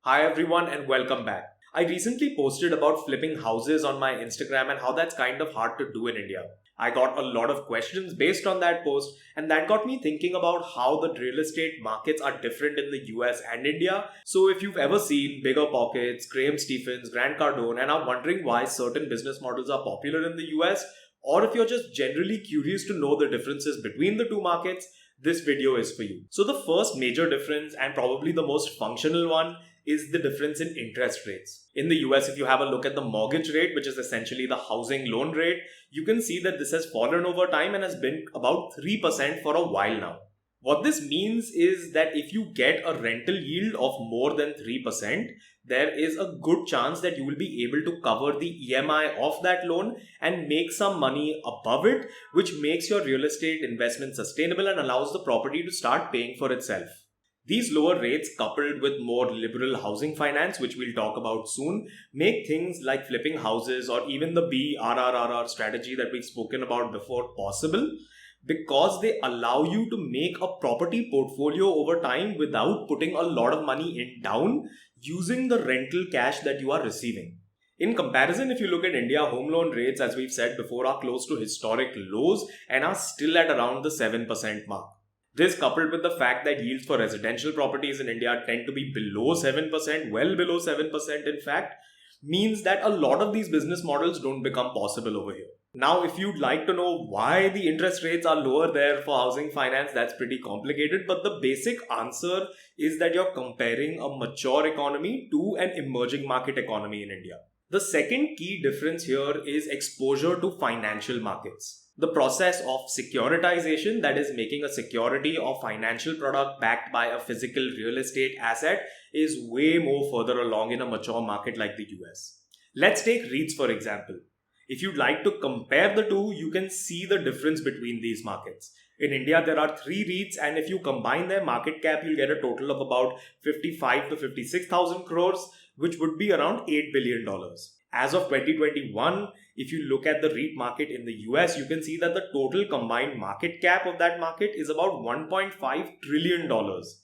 Hi everyone and welcome back. I recently posted about flipping houses on my Instagram and how that's kind of hard to do in India. I got a lot of questions based on that post, and that got me thinking about how the real estate markets are different in the US and India. So if you've ever seen Bigger Pockets, Graham Stephens, Grant Cardone and are wondering why certain business models are popular in the US, or if you're just generally curious to know the differences between the two markets, this video is for you. So the first major difference and probably the most functional one is the difference in interest rates. In the US, if you have a look at the mortgage rate, which is essentially the housing loan rate, you can see that this has fallen over time and has been about 3% for a while now. What this means is that if you get a rental yield of more than 3%, there is a good chance that you will be able to cover the EMI of that loan and make some money above it, which makes your real estate investment sustainable and allows the property to start paying for itself. These lower rates, coupled with more liberal housing finance, which we'll talk about soon, make things like flipping houses or even the BRRRR strategy that we've spoken about before possible, because they allow you to make a property portfolio over time without putting a lot of money in down using the rental cash that you are receiving. In comparison, if you look at India, home loan rates, as we've said before, are close to historic lows and are still at around the 7% mark. This, coupled with the fact that yields for residential properties in India tend to be below 7%, well below 7% in fact, means that a lot of these business models don't become possible over here. Now, if you'd like to know why the interest rates are lower there for housing finance, that's pretty complicated. But the basic answer is that you're comparing a mature economy to an emerging market economy in India. The second key difference here is exposure to financial markets. The process of securitization, that is making a security or financial product backed by a physical real estate asset, is way more further along in a mature market like the US. Let's take REITs for example. If you'd like to compare the two, you can see the difference between these markets. In India, there are 3 REITs, and if you combine their market cap, you'll get a total of about 55 to 56,000 crores, which would be around $8 billion. As of 2021, if you look at the REIT market in the US, you can see that the total combined market cap of that market is about $1.5 trillion.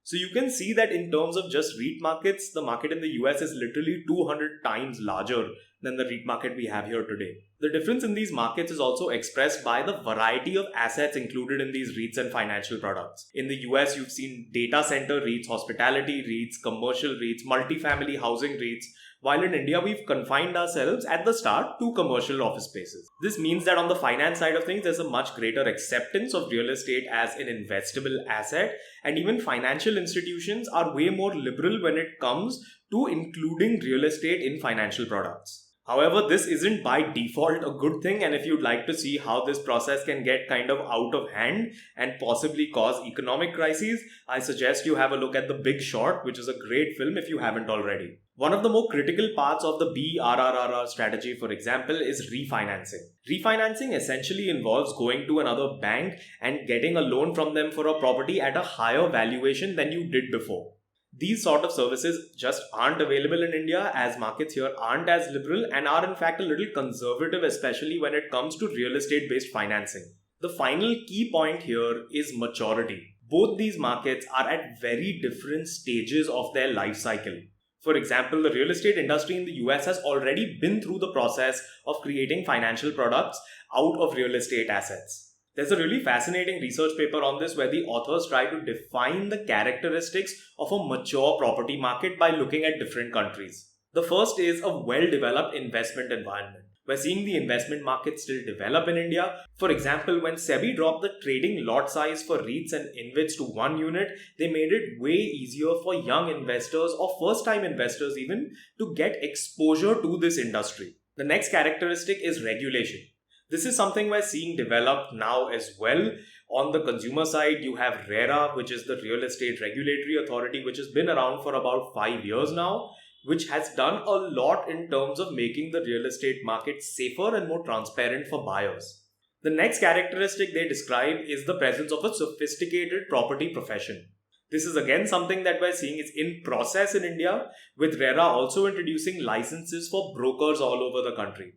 So you can see that in terms of just REIT markets, the market in the US is literally 200 times larger than the REIT market we have here today. The difference in these markets is also expressed by the variety of assets included in these REITs and financial products. In the US, you've seen data center REITs, hospitality REITs, commercial REITs, multifamily housing REITs, while in India, we've confined ourselves at the start to commercial office spaces. This means that on the finance side of things, there's a much greater acceptance of real estate as an investable asset, and even financial institutions are way more liberal when it comes to including real estate in financial products. However, this isn't by default a good thing, and if you'd like to see how this process can get kind of out of hand and possibly cause economic crises, I suggest you have a look at The Big Short, which is a great film if you haven't already. One of the more critical parts of the BRRRR strategy, for example, is refinancing. Refinancing essentially involves going to another bank and getting a loan from them for a property at a higher valuation than you did before. These sort of services just aren't available in India, as markets here aren't as liberal and are in fact a little conservative, especially when it comes to real estate based financing. The final key point here is maturity. Both these markets are at very different stages of their life cycle. For example, the real estate industry in the US has already been through the process of creating financial products out of real estate assets. There's a really fascinating research paper on this where the authors try to define the characteristics of a mature property market by looking at different countries. The first is a well-developed investment environment. We're seeing the investment market still develop in India. For example, when SEBI dropped the trading lot size for REITs and InvITs to 1 unit, they made it way easier for young investors or first-time investors even to get exposure to this industry. The next characteristic is regulation. This is something we're seeing develop now as well. On the consumer side, you have RERA, which is the Real Estate Regulatory Authority, which has been around for about 5 years now, which has done a lot in terms of making the real estate market safer and more transparent for buyers. The next characteristic they describe is the presence of a sophisticated property profession. This is again something that we're seeing is in process in India, with RERA also introducing licenses for brokers all over the country.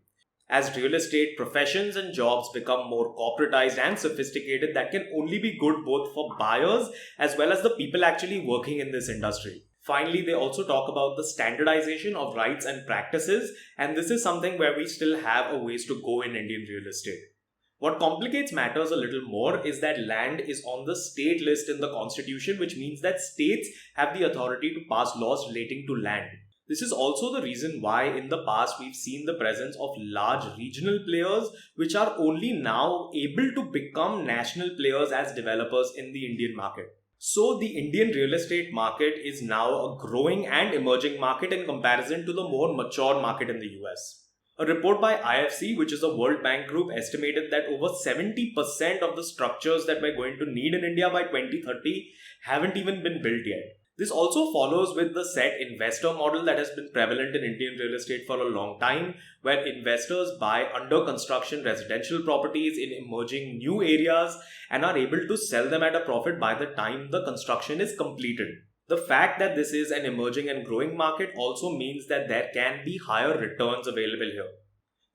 As real estate professions and jobs become more corporatized and sophisticated, that can only be good both for buyers as well as the people actually working in this industry. Finally, they also talk about the standardization of rights and practices, and this is something where we still have a ways to go in Indian real estate. What complicates matters a little more is that land is on the state list in the constitution, which means that states have the authority to pass laws relating to land. This is also the reason why in the past we've seen the presence of large regional players which are only now able to become national players as developers in the Indian market. So, the Indian real estate market is now a growing and emerging market in comparison to the more mature market in the US. A report by IFC, which is a World Bank group, estimated that over 70% of the structures that we're going to need in India by 2030 haven't even been built yet. This also follows with the set investor model that has been prevalent in Indian real estate for a long time, where investors buy under construction residential properties in emerging new areas and are able to sell them at a profit by the time the construction is completed. The fact that this is an emerging and growing market also means that there can be higher returns available here.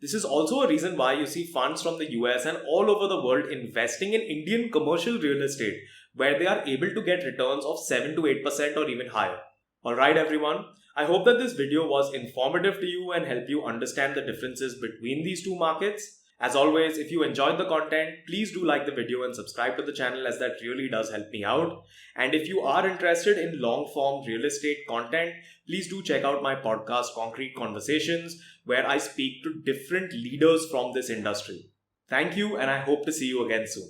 This is also a reason why you see funds from the US and all over the world investing in Indian commercial real estate, where they are able to get returns of 7 to 8% or even higher. Alright everyone, I hope that this video was informative to you and help you understand the differences between these two markets. As always, if you enjoyed the content, please do like the video and subscribe to the channel, as that really does help me out. And if you are interested in long form real estate content, please do check out my podcast Concrete Conversations, where I speak to different leaders from this industry. Thank you, and I hope to see you again soon.